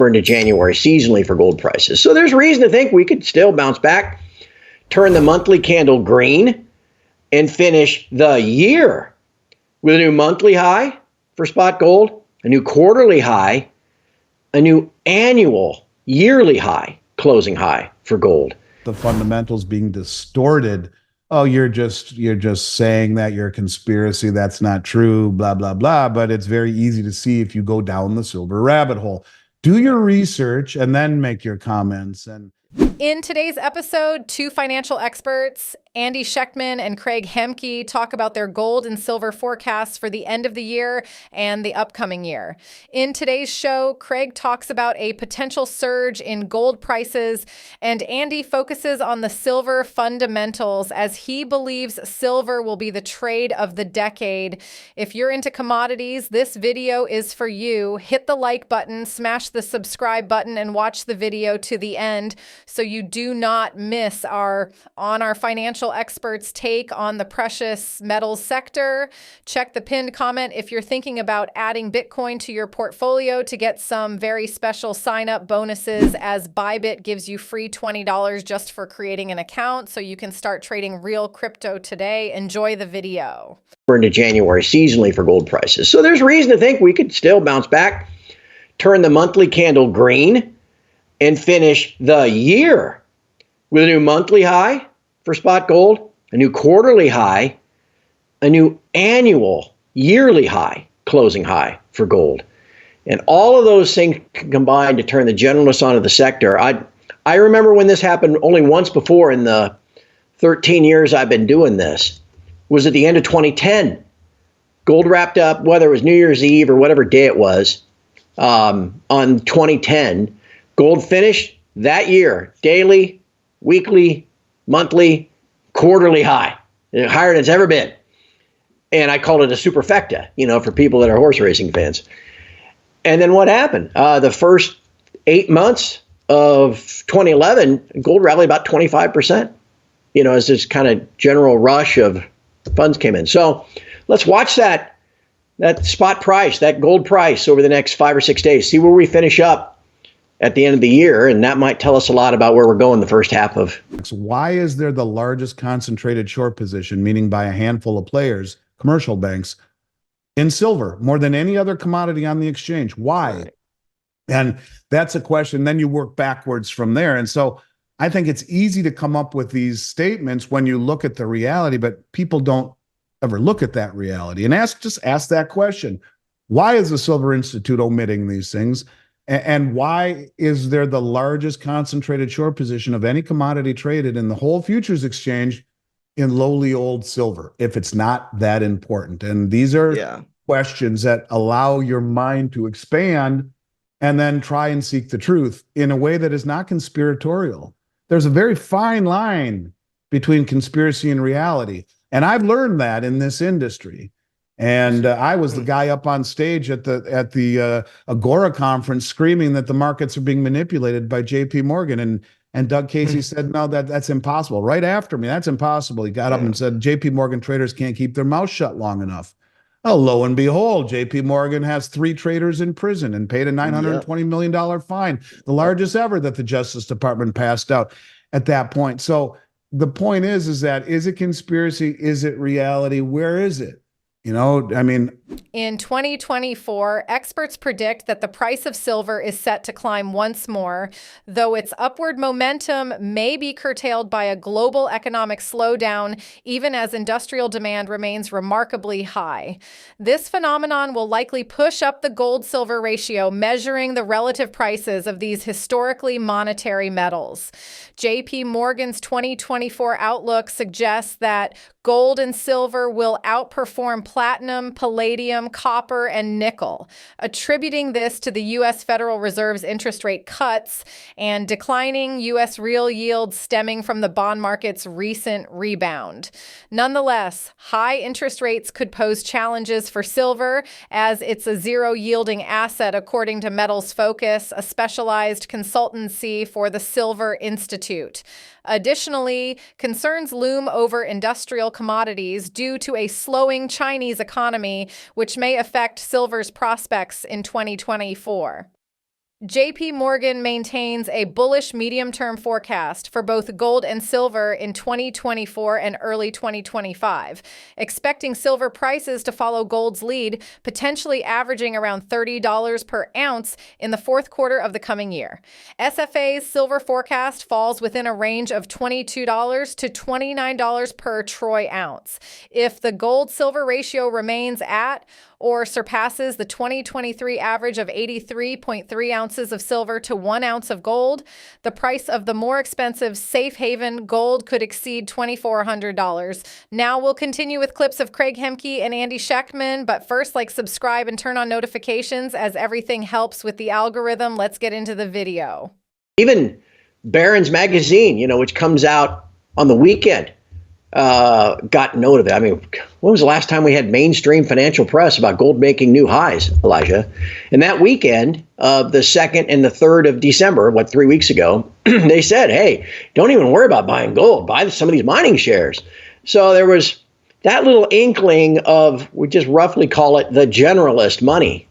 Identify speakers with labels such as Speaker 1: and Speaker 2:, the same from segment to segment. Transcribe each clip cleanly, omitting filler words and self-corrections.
Speaker 1: into January seasonally for gold prices. So there's reason to think we could still bounce back, turn the monthly candle green, and finish the year with a new monthly high for spot gold, a new quarterly high, a new annual yearly high, closing high for gold.
Speaker 2: The fundamentals being distorted. Oh, you're just saying that you're a conspiracy. That's not true, blah, blah, blah. But it's very easy to see if you go down the silver rabbit hole. Do your research and then make your comments. And
Speaker 3: in today's episode, two financial experts, Andy Schectman and Craig Hemke, talk about their gold and silver forecasts for the end of the year and the upcoming year. In today's show, Craig talks about a potential surge in gold prices, and Andy focuses on the silver fundamentals as he believes silver will be the trade of the decade. If you're into commodities, this video is for you. Hit the like button, smash the subscribe button, and watch the video to the end so you do not miss our financial experts' take on the precious metals sector. Check the pinned comment if you're thinking about adding Bitcoin to your portfolio to get some very special sign-up bonuses, as Bybit gives you free $20 just for creating an account so you can start trading real crypto today. Enjoy the video.
Speaker 1: We're into January seasonally for gold prices. So there's reason to think we could still bounce back, turn the monthly candle green, and finish the year with a new monthly high for spot gold, a new quarterly high, a new annual yearly high, closing high for gold. And all of those things combined to turn the generalists onto the sector. I remember when this happened only once before in the 13 years I've been doing this, was at the end of 2010. Gold wrapped up, whether it was New Year's Eve or whatever day it was, on 2010. Gold finished that year, daily, weekly, monthly, quarterly high, higher than it's ever been. And I called it a superfecta, for people that are horse racing fans. And then what happened? The first 8 months of 2011, gold rallied about 25%, as this kind of general rush of funds came in. So let's watch that spot price, that gold price over the next 5 or 6 days, see where we finish up at the end of the year, and that might tell us a lot about where we're going the first half of.
Speaker 2: Why is there the largest concentrated short position, meaning by a handful of players, commercial banks, in silver, more than any other commodity on the exchange? Why? Right. And that's a question. Then you work backwards from there. And so I think it's easy to come up with these statements when you look at the reality, but people don't ever look at that reality. And just ask that question. Why is the Silver Institute omitting these things? And why is there the largest concentrated short position of any commodity traded in the whole futures exchange in lowly old silver, if it's not that important? And these are questions that allow your mind to expand and then try and seek the truth in a way that is not conspiratorial. There's a very fine line between conspiracy and reality. And I've learned that in this industry. And I was the guy up on stage at the Agora conference screaming that the markets are being manipulated by J.P. Morgan. And Doug Casey said, no, that's impossible. Right after me, that's impossible. He got up and said, J.P. Morgan traders can't keep their mouth shut long enough. Oh, lo and behold, J.P. Morgan has 3 traders in prison and paid a $920 million fine, the largest ever that the Justice Department passed out at that point. So the point is that, is it conspiracy? Is it reality? Where is it?
Speaker 3: In 2024, experts predict that the price of silver is set to climb once more, though its upward momentum may be curtailed by a global economic slowdown, even as industrial demand remains remarkably high. This phenomenon will likely push up the gold-silver ratio, measuring the relative prices of these historically monetary metals. J.P. Morgan's 2024 outlook suggests that gold and silver will outperform platinum, palladium, copper, and nickel, attributing this to the U.S. Federal Reserve's interest rate cuts and declining U.S. real yields stemming from the bond market's recent rebound. Nonetheless, high interest rates could pose challenges for silver, as it's a zero-yielding asset, according to Metals Focus, a specialized consultancy for the Silver Institute. Additionally, concerns loom over industrial commodities due to a slowing Chinese economy, which may affect silver's prospects in 2024. JP Morgan maintains a bullish medium-term forecast for both gold and silver in 2024 and early 2025, expecting silver prices to follow gold's lead, potentially averaging around $30 per ounce in the fourth quarter of the coming year. SFA's silver forecast falls within a range of $22 to $29 per troy ounce. If the gold-silver ratio remains at or surpasses the 2023 average of 83.3 ounces of silver to 1 ounce of gold, the price of the more expensive safe haven gold could exceed $2,400. Now we'll continue with clips of Craig Hemke and Andy Schectman, but first, subscribe and turn on notifications as everything helps with the algorithm. Let's get into the video.
Speaker 1: Even Barron's Magazine, which comes out on the weekend, got note of it. I mean, when was the last time we had mainstream financial press about gold making new highs, Elijah? And that weekend of the 2nd and the 3rd of December, 3 weeks ago, they said, hey, don't even worry about buying gold. Buy some of these mining shares. So there was that little inkling of, we just roughly call it the generalist money,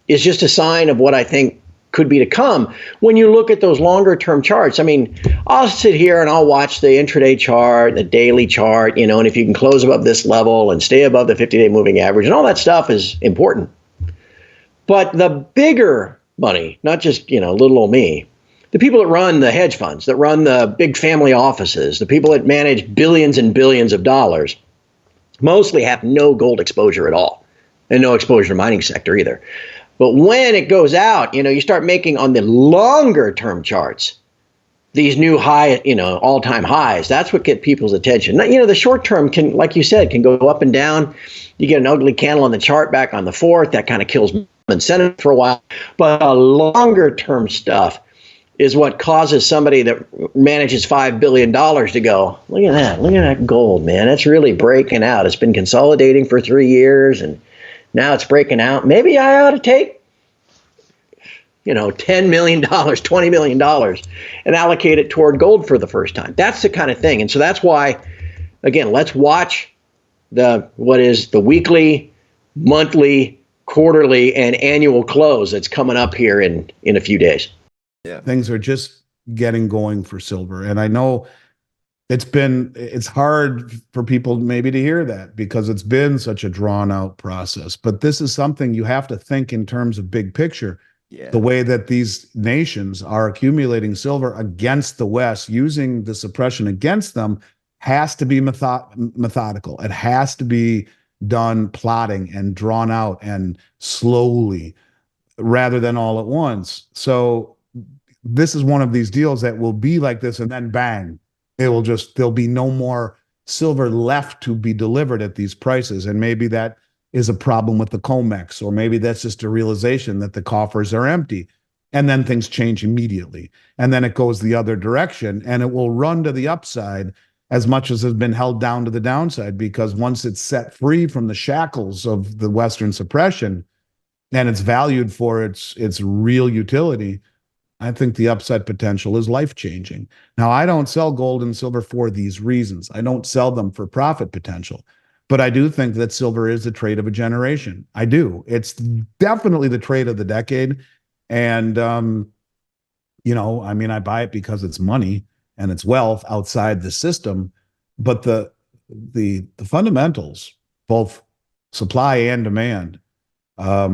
Speaker 1: is just a sign of what I think could be to come when you look at those longer term charts. I mean, I'll sit here and I'll watch the intraday chart, the daily chart, and if you can close above this level and stay above the 50-day moving average and all that stuff is important. But the bigger money, not just, little old me, the people that run the hedge funds, that run the big family offices, the people that manage billions and billions of dollars, mostly have no gold exposure at all and no exposure to mining sector either. But when it goes out, you start making on the longer term charts these new high, all-time highs. That's what get people's attention. Now, the short term can, like you said, can go up and down. You get an ugly candle on the chart back on the 4th. That kind of kills incentive for a while. But the longer term stuff is what causes somebody that manages $5 billion to go, look at that gold, man. That's really breaking out. It's been consolidating for 3 years and now it's breaking out. Maybe I ought to take, $10 million, $20 million and allocate it toward gold for the first time. That's the kind of thing. And so that's why, again, let's watch what is the weekly, monthly, quarterly, and annual close that's coming up here in a few days.
Speaker 2: Yeah. Things are just getting going for silver. And I know it's hard for people maybe to hear that because it's been such a drawn out process, but this is something you have to think in terms of big picture. Yeah. The way that these nations are accumulating silver against the West, using the suppression against them, has to be methodical. It has to be done plotting and drawn out and slowly rather than all at once. So this is one of these deals that will be like this and then bang. There'll be no more silver left to be delivered at these prices. And maybe that is a problem with the COMEX, or maybe that's just a realization that the coffers are empty. And then things change immediately. And then it goes the other direction and it will run to the upside as much as has been held down to the downside, because once it's set free from the shackles of the Western suppression and it's valued for its real utility, I think the upside potential is life-changing. Now, I don't sell gold and silver for these reasons. I don't sell them for profit potential, but I do think that silver is the trade of a generation. I do. It's definitely the trade of the decade. And, I buy it because it's money and it's wealth outside the system, but the fundamentals, both supply and demand, are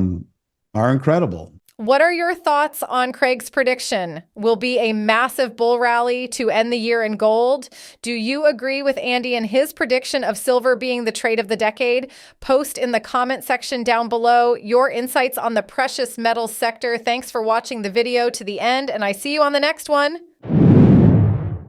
Speaker 2: incredible.
Speaker 3: What are your thoughts on Craig's prediction? Will be a massive bull rally to end the year in gold? Do you agree with Andy and his prediction of silver being the trade of the decade? Post in the comment section down below your insights on the precious metals sector. Thanks for watching the video to the end, and I see you on the next one.